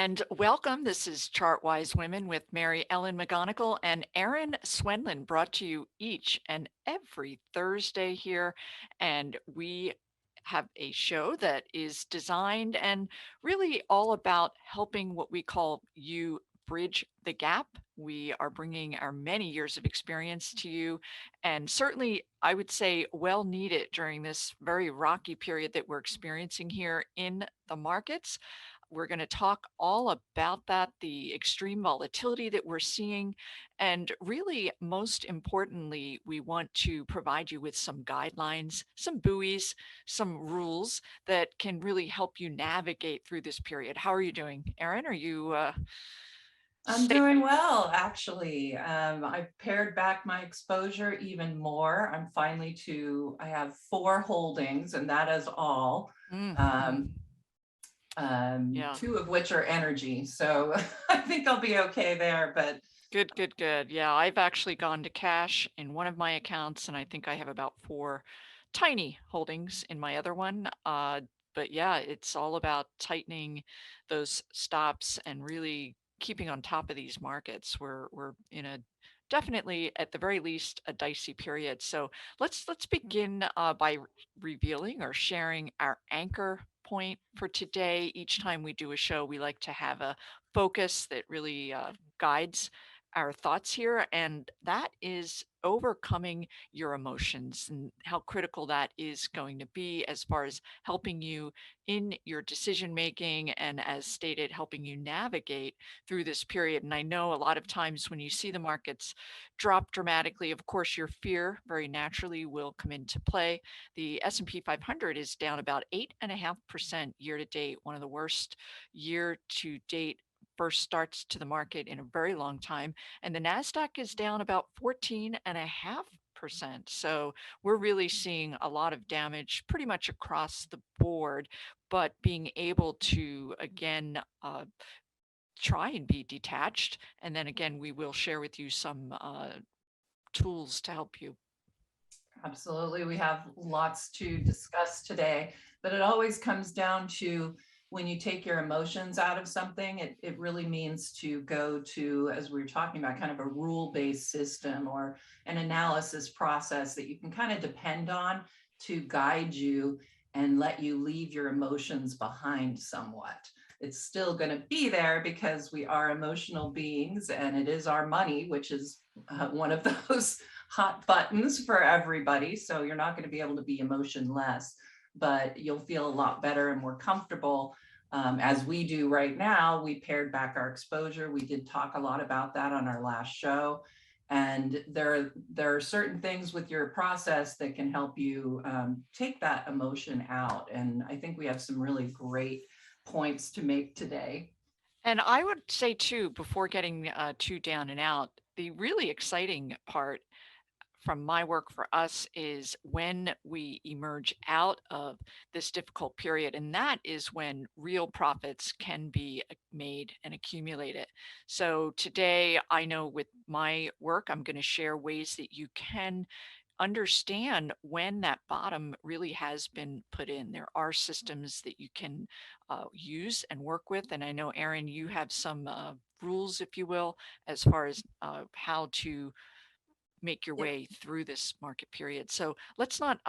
And welcome. This is Chartwise Women with Mary Ellen McGonagle and Erin Swenlin, brought to you each and every Thursday here. And we have a show that is designed and really all about helping what we call you bridge the gap. We are bringing our many years of experience to you, and certainly I would say well needed during this very rocky period that we're experiencing here in the markets. We're going to talk all about that, the extreme volatility that we're seeing. And really, most importantly, we want to provide you with some guidelines, some buoys, some rules that can really help you navigate through this period. How are you doing, Erin? Are you I'm stay? doing well, actually. I pared back my exposure even more. I have four holdings, and that is all. Mhm. Um, Yeah. Two of which are energy. So I think I'll be okay there. But Good, good, good. Yeah, I've actually gone to cash in one of my accounts, and I think I have about four tiny holdings in my other one. But yeah, it's all about tightening those stops and really keeping on top of these markets. We're in a definitely, at the very least, a dicey period. So let's begin by revealing or sharing our anchor point for today. Each time we do a show, we like to have a focus that really guides our thoughts here, and that is overcoming your emotions and how critical that is going to be as far as helping you in your decision making and, as stated, helping you navigate through this period. And I know a lot of times when you see the markets drop dramatically, of course your fear very naturally will come into play. The S&P 500 is down about 8.5% year to date, one of the worst year to date first starts to the market in a very long time. And the NASDAQ is down about 14.5%. So we're really seeing a lot of damage pretty much across the board, but being able to, again, try and be detached. And then again, we will share with you some tools to help you. absolutely, we have lots to discuss today. But it always comes down to when you take your emotions out of something, it really means to go to, as we were talking about, kind of a rule-based system or an analysis process that you can kind of depend on to guide you and let you leave your emotions behind somewhat. It's still going to be there because we are emotional beings and it is our money, which is one of those hot buttons for everybody. So you're not going to be able to be emotionless, but you'll feel a lot better and more comfortable. As we do right now, we pared back our exposure. We did talk a lot about that on our last show. And there are certain things with your process that can help you take that emotion out. And I think we have some really great points to make today. And I would say, too, before getting too down and out, the really exciting part from my work for us is when we emerge out of this difficult period. And that is when real profits can be made and accumulated. So today, I know with my work, I'm going to share ways that you can understand when that bottom really has been put in. There are systems that you can use and work with. And I know, Erin, you have some rules, if you will, as far as how to make your way through this market period. So let's not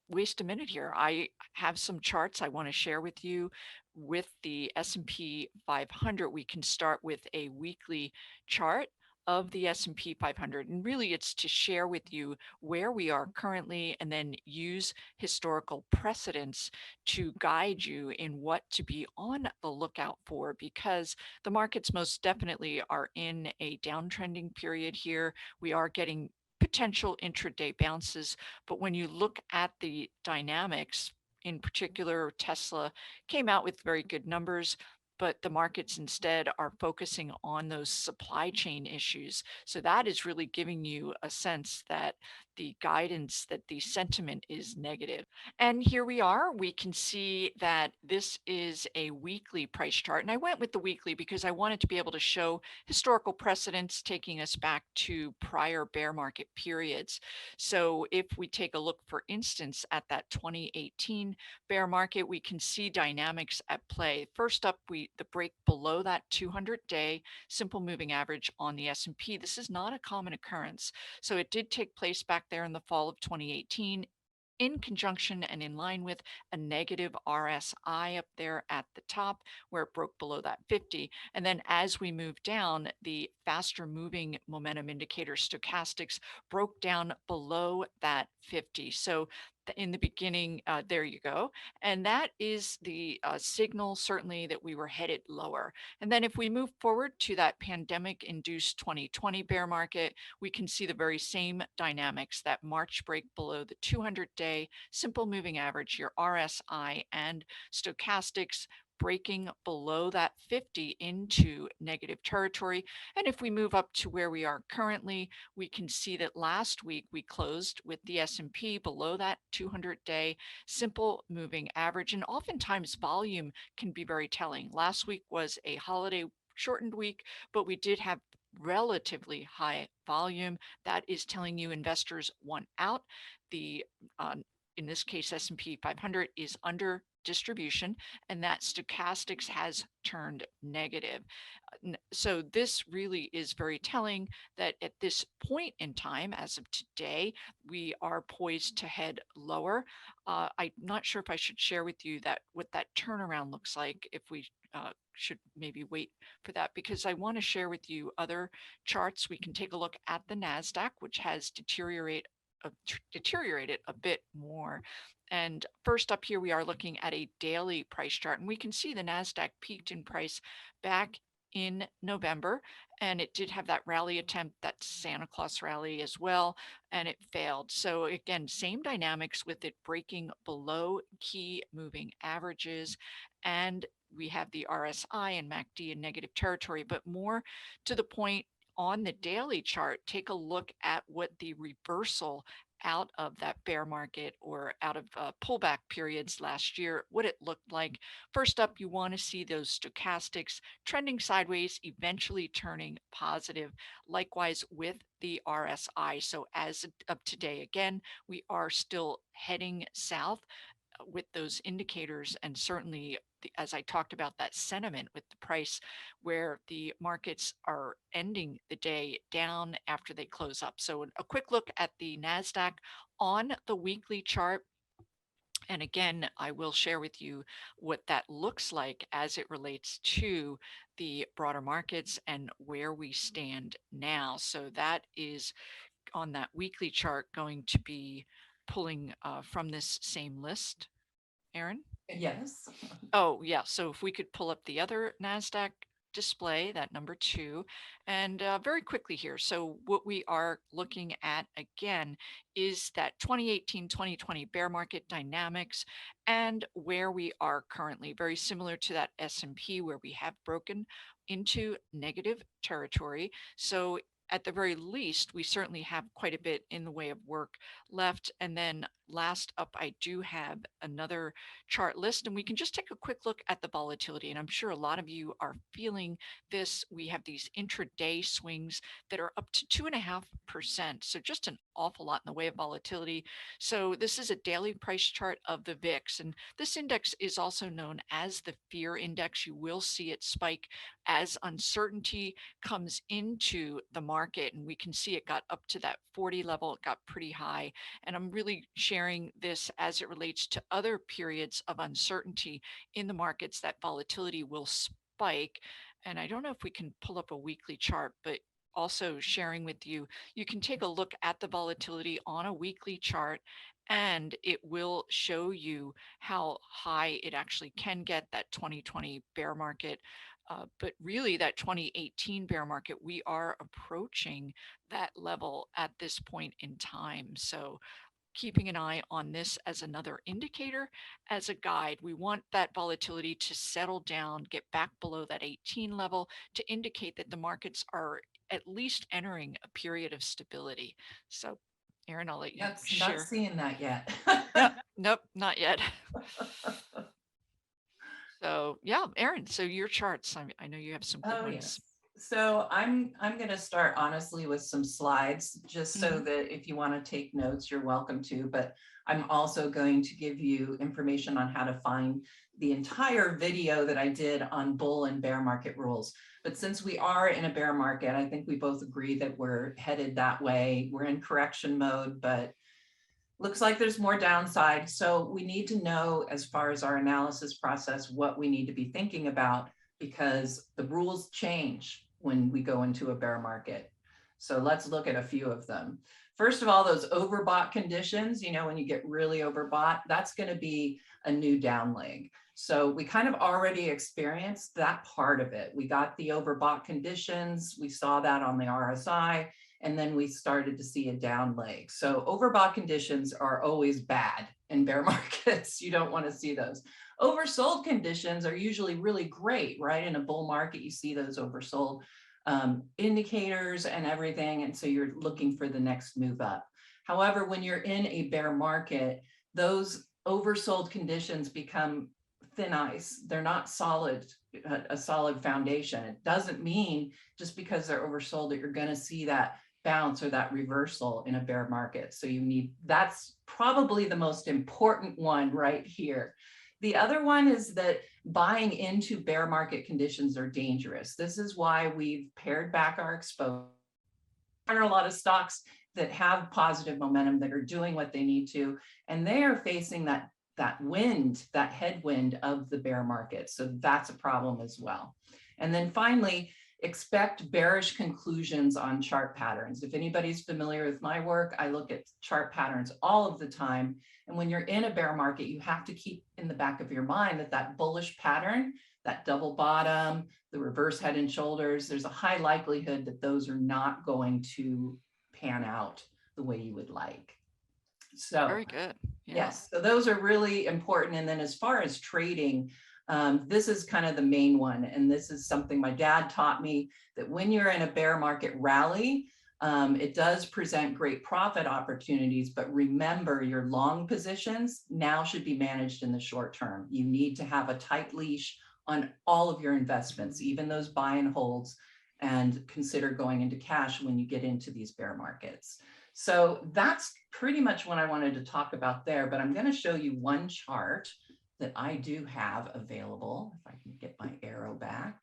waste a minute here. I have some charts I want to share with you with the S&P 500. We can start with a weekly chart of the S&P 500, and really it's to share with you where we are currently and then use historical precedents to guide you in what to be on the lookout for, because the markets most definitely are in a downtrending period here. We are getting potential intraday bounces, but when you look at the dynamics, in particular, Tesla came out with very good numbers, but the markets instead are focusing on those supply chain issues. So that is really giving you a sense that the guidance that the sentiment is negative. And here we are. We can see that this is a weekly price chart. And I went with the weekly because I wanted to be able to show historical precedents taking us back to prior bear market periods. So if we take a look, for instance, at that 2018 bear market, we can see dynamics at play. First up, the break below that 200-day simple moving average on the S&P. This is not a common occurrence. So it did take place back there in the fall of 2018 in conjunction and in line with a negative RSI up there at the top where it broke below that 50. And then as we move down, the faster moving momentum indicator stochastics broke down below that 50. So in the beginning, there you go. And that is the signal, certainly, that we were headed lower. And then if we move forward to that pandemic induced 2020 bear market, we can see the very same dynamics, that March break below the 200-day simple moving average, your RSI and stochastics breaking below that 50 into negative territory. And if we move up to where we are currently, we can see that last week we closed with the S&P below that 200-day simple moving average. And oftentimes volume can be very telling. Last week was a holiday shortened week, but we did have relatively high volume. That is telling you investors want out. The in this case, S&P 500 is under distribution, and that stochastics has turned negative. So this really is very telling that at this point in time, as of today, we are poised to head lower. I'm not sure if I should share with you that what that turnaround looks like, if we should maybe wait for that, because I want to share with you other charts. We can take a look at the NASDAQ, which has deteriorated a bit more. And first up here, we are looking at a daily price chart, and we can see the NASDAQ peaked in price back in November, and it did have that rally attempt, that Santa Claus rally as well, and it failed. So again, same dynamics with it breaking below key moving averages, and we have the RSI and MACD in negative territory. But more to the point, on the daily chart, take a look at what the reversal out of that bear market or out of pullback periods last year, what it looked like. First up, you want to see those stochastics trending sideways, eventually turning positive. Likewise with the RSI. So as of today, again, we are still heading south with those indicators, and certainly as I talked about, that sentiment with the price where the markets are ending the day down after they close up. So a quick look at the NASDAQ on the weekly chart. And again, I will share with you what that looks like as it relates to the broader markets and where we stand now. So that is on that weekly chart going to be pulling from this same list. Erin? Yes. Oh, yeah. So if we could pull up the other NASDAQ display, that number 2, and very quickly here. So what we are looking at again is that 2018-2020 bear market dynamics and where we are currently, very similar to that S&P where we have broken into negative territory. So at the very least, we certainly have quite a bit in the way of work left. And then last up, I do have another chart list, and we can just take a quick look at the volatility. And I'm sure a lot of you are feeling this. We have these intraday swings that are up to 2.5%. So just an awful lot in the way of volatility. So this is a daily price chart of the VIX. And this index is also known as the fear index. You will see it spike as uncertainty comes into the market. And we can see it got up to that 40 level. It got pretty high. And I'm really sharing this as it relates to other periods of uncertainty in the markets, that volatility will spike. And I don't know if we can pull up a weekly chart, but also sharing with you, you can take a look at the volatility on a weekly chart, and it will show you how high it actually can get, that 2020 bear market. But really, that 2018 bear market, we are approaching that level at this point in time. So keeping an eye on this as another indicator, as a guide. We want that volatility to settle down, get back below that 18 level to indicate that the markets are at least entering a period of stability. So Erin, I'll let you Yep, not share. seeing that yet. Yep. Nope, not yet. So yeah, Erin, so your charts, I know you have some good Oh, ones. yes. So I'm going to start honestly with some slides just so Hmm. that if you want to take notes, you're welcome to, but I'm also going to give you information on how to find the entire video that I did on bull and bear market rules. But since we are in a bear market, I think we both agree that we're headed that way. We're in correction mode, but looks like there's more downside. So we need to know, as far as our analysis process, what we need to be thinking about, because the rules change when we go into a bear market. So let's look at a few of them. First of all, those overbought conditions, when you get really overbought, that's going to be a new down leg. So we kind of already experienced that part of it. We got the overbought conditions. We saw that on the RSI. And then we started to see a down leg. So overbought conditions are always bad in bear markets. You don't want to see those. Oversold conditions are usually really great, right? In a bull market, you see those oversold indicators and everything. And so you're looking for the next move up. However, when you're in a bear market, those oversold conditions become thin ice. They're not solid, a solid foundation. It doesn't mean just because they're oversold that you're going to see that bounce or that reversal in a bear market. So that's probably the most important one right here. The other one is that buying into bear market conditions are dangerous. This is why we've pared back our exposure. There are a lot of stocks that have positive momentum that are doing what they need to, and they are facing that headwind of the bear market. So that's a problem as well. And then finally, expect bearish conclusions on chart patterns. If anybody's familiar with my work, I look at chart patterns all of the time. And when you're in a bear market, you have to keep in the back of your mind that bullish pattern, that double bottom, the reverse head and shoulders, there's a high likelihood that those are not going to pan out the way you would like. So Very good. Yeah. yes, so those are really important. And then as far as trading, this is kind of the main one. And this is something my dad taught me, that when you're in a bear market rally, it does present great profit opportunities, but remember your long positions now should be managed in the short term. You need to have a tight leash on all of your investments, even those buy and holds, and consider going into cash when you get into these bear markets. So that's pretty much what I wanted to talk about there, but I'm going to show you one chart that I do have available. If I can get my arrow back.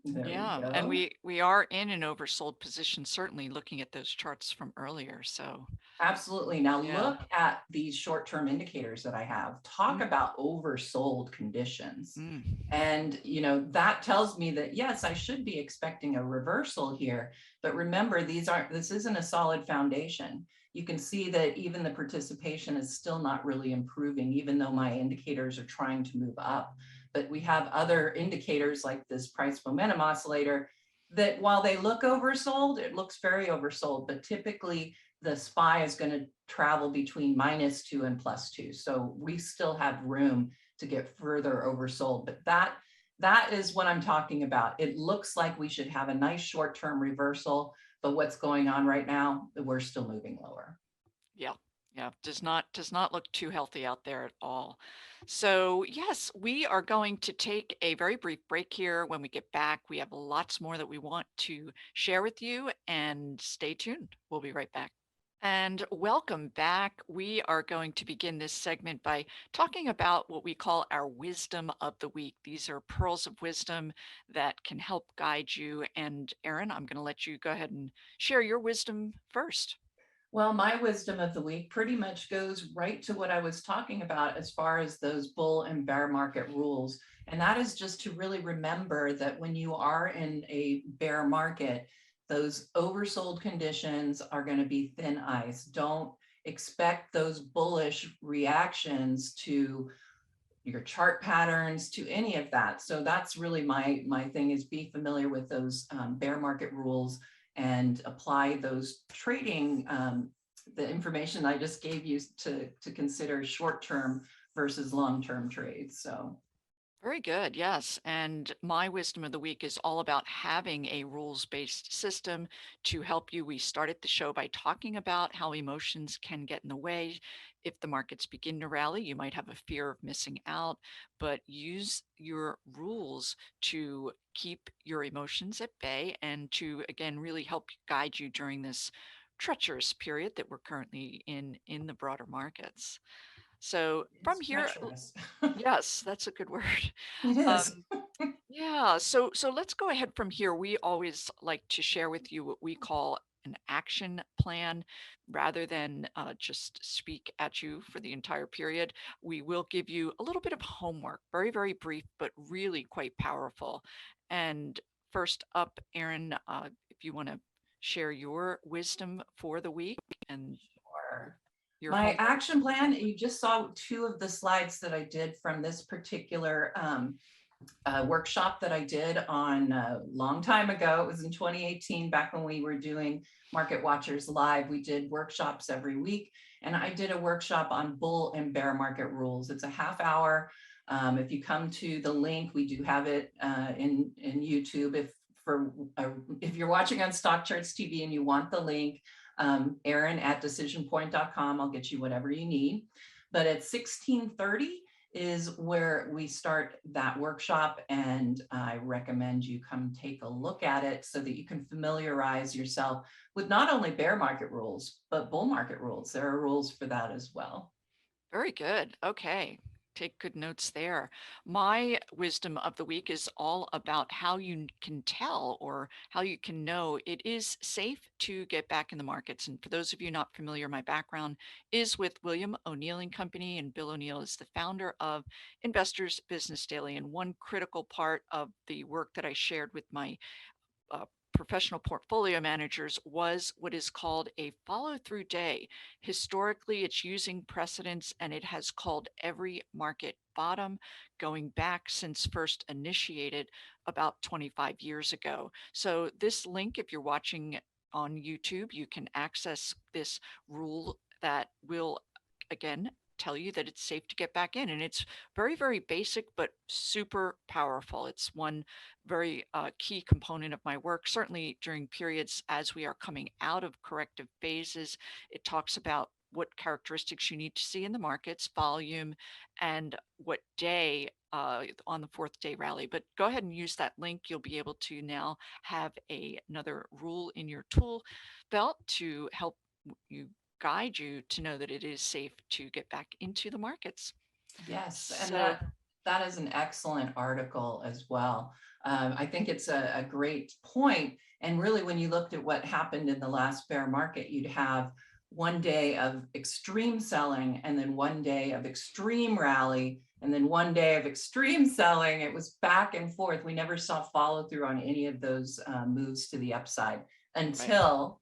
There we Yeah, and go. we are in an oversold position, certainly looking at those charts from earlier. So Absolutely. Now yeah. look at these short-term indicators that I have. Talk Mm, about oversold conditions. mm. And, that tells me that, yes, I should be expecting a reversal here. But remember, this isn't a solid foundation. You can see that even the participation is still not really improving, even though my indicators are trying to move up. But we have other indicators like this price momentum oscillator that, while they look oversold, it looks very oversold, but typically the SPY is going to travel between -2 and +2. So we still have room to get further oversold, but that is what I'm talking about. It looks like we should have a nice short-term reversal, but what's going on right now, we're still moving lower. Yeah. Yeah, does not look too healthy out there at all. So, yes, we are going to take a very brief break here. When we get back, we have lots more that we want to share with you, and stay tuned. We'll be right back. And welcome back. We are going to begin this segment by talking about what we call our wisdom of the week. These are pearls of wisdom that can help guide you. And Erin, I'm going to let you go ahead and share your wisdom first. Well, my wisdom of the week pretty much goes right to what I was talking about as far as those bull and bear market rules. And that is just to really remember that when you are in a bear market, those oversold conditions are going to be thin ice. Don't expect those bullish reactions to your chart patterns, to any of that. So that's really my thing, is be familiar with those bear market rules and apply those trading, the information I just gave you to consider short-term versus long-term trades. So Very good. Yes. And my wisdom of the week is all about having a rules based system to help you. We started the show by talking about how emotions can get in the way. If the markets begin to rally, you might have a fear of missing out, but use your rules to keep your emotions at bay and to, again, really help guide you during this treacherous period that we're currently in the broader markets. So from It's here, treacherous. yes, that's a good word. It is. Um, yeah, so let's go ahead from here. We always like to share with you what we call an action plan rather than just speak at you for the entire period. We will give you a little bit of homework, very, very brief, but really quite powerful. And first up, Erin, if you want to share your wisdom for the week and Sure. your My homework. action plan, you just saw two of the slides that I did from this particular workshop that I did on a long time ago. It was in 2018, back when we were doing Market Watchers Live. We did workshops every week, and I did a workshop on bull and bear market rules. It's a half hour. If you come to the link, we do have it in YouTube. If you're watching on StockCharts TV and you want the link, Erin at decisionpoint.com, I'll get you whatever you need. But at 16:30 is where we start that workshop, and I recommend you come take a look at it so that you can familiarize yourself with not only bear market rules, but bull market rules. There are rules for that as well. Very good. Okay. Take good notes there. My wisdom of the week is all about how you can tell or how you can know it is safe to get back in the markets. And for those of you not familiar, my background is with William O'Neill and Company, and Bill O'Neill is the founder of Investors Business Daily. And one critical part of the work that I shared with my professional portfolio managers was what is called a follow through day. Historically, it's using precedents and it has called every market bottom going back since first initiated about 25 years ago. So, this link, if you're watching on YouTube, you can access this rule that will again tell you that it's safe to get back in. And it's very, very basic, but super powerful. It's one very key component of my work, certainly during periods as we are coming out of corrective phases. It talks about what characteristics you need to see in the markets, volume, and what day on the fourth day rally. But go ahead and use that link. You'll be able to now have another rule in your tool belt to help you guide you to know that it is safe to get back into the markets. Yes, and So, that is an excellent article as well. I think it's a great point. And really, when you looked at what happened in the last bear market, you'd have one day of extreme selling, and then one day of extreme rally, and then one day of extreme selling. It was back and forth. We never saw follow through on any of those moves to the upside right. until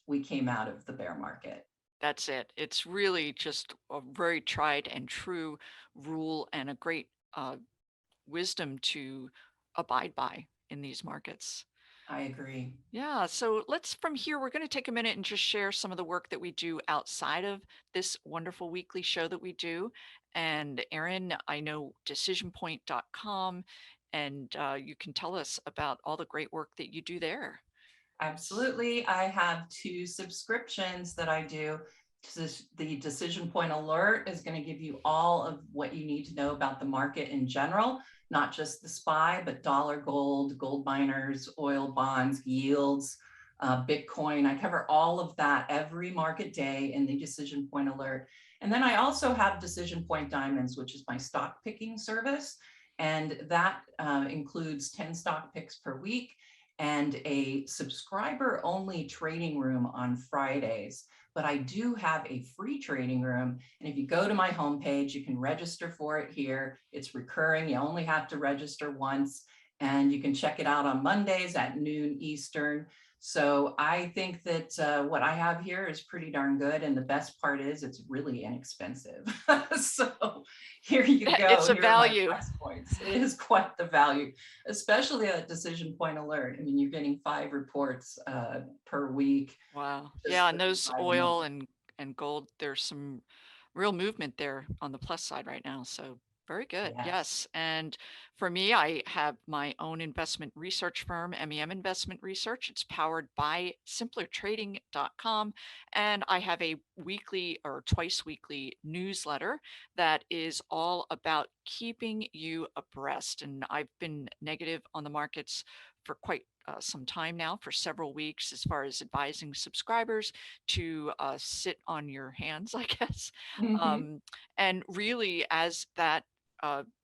we came out of the bear market. That's it. It's really just a very tried and true rule and a great wisdom to abide by in these markets. I agree. Yeah, so let's from here, we're going to take a minute and just share some of the work that we do outside of this wonderful weekly show that we do. And Erin, I know decisionpoint.com, and you can tell us about all the great work that you do there. Absolutely. I have two subscriptions that I do. The Decision Point Alert is going to give you all of what you need to know about the market in general, not just the SPY, but dollar, gold, gold miners, oil bonds, yields, Bitcoin. I cover all of that every market day in the Decision Point Alert. And then I also have Decision Point Diamonds, which is my stock picking service. And that includes 10 stock picks per week and a subscriber only trading room on Fridays. But I do have a free trading room. And if you go to my homepage, you can register for it here. It's recurring. You only have to register once. And you can check it out on Mondays at noon Eastern. So I think that what I have here is pretty darn good. And the best part is it's really inexpensive. So here you It's go. a Here are my value. price points. It is quite the value, especially a Decision Point Alert. I mean, you're getting 5 reports per week. Wow. Just Yeah, and for those 5 a month. oil and gold, there's some real movement there on the plus side right now. So Very good. Yes. Yes. And for me, I have my own investment research firm, MEM Investment Research. It's powered by simplertrading.com. And I have a weekly or twice weekly newsletter that is all about keeping you abreast. And I've been negative on the markets for quite some time now, for several weeks, as far as advising subscribers to sit on your hands, I guess. Hmm. Um, and really, as that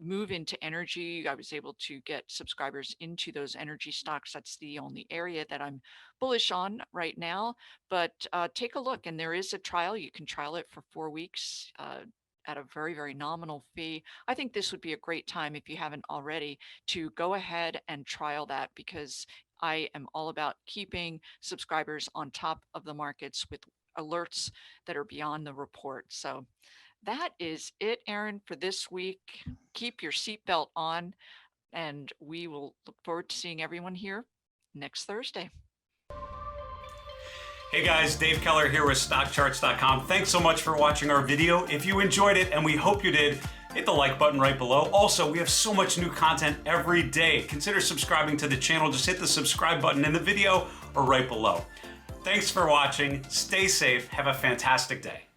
move into energy, I was able to get subscribers into those energy stocks. That's the only area that I'm bullish on right now. But take a look, and there is a trial. You can trial it for 4 weeks. At a very, very nominal fee. I think this would be a great time, if you haven't already, to go ahead and trial that, because I am all about keeping subscribers on top of the markets with alerts that are beyond the report. So that is it, Erin, for this week. Keep your seatbelt on, and we will look forward to seeing everyone here next Thursday. Hey guys, Dave Keller here with StockCharts.com. Thanks so much for watching our video. If you enjoyed it, and we hope you did, hit the like button right below. Also, we have so much new content every day. Consider subscribing to the channel. Just hit the subscribe button in the video or right below. Thanks for watching. Stay safe. Have a fantastic day.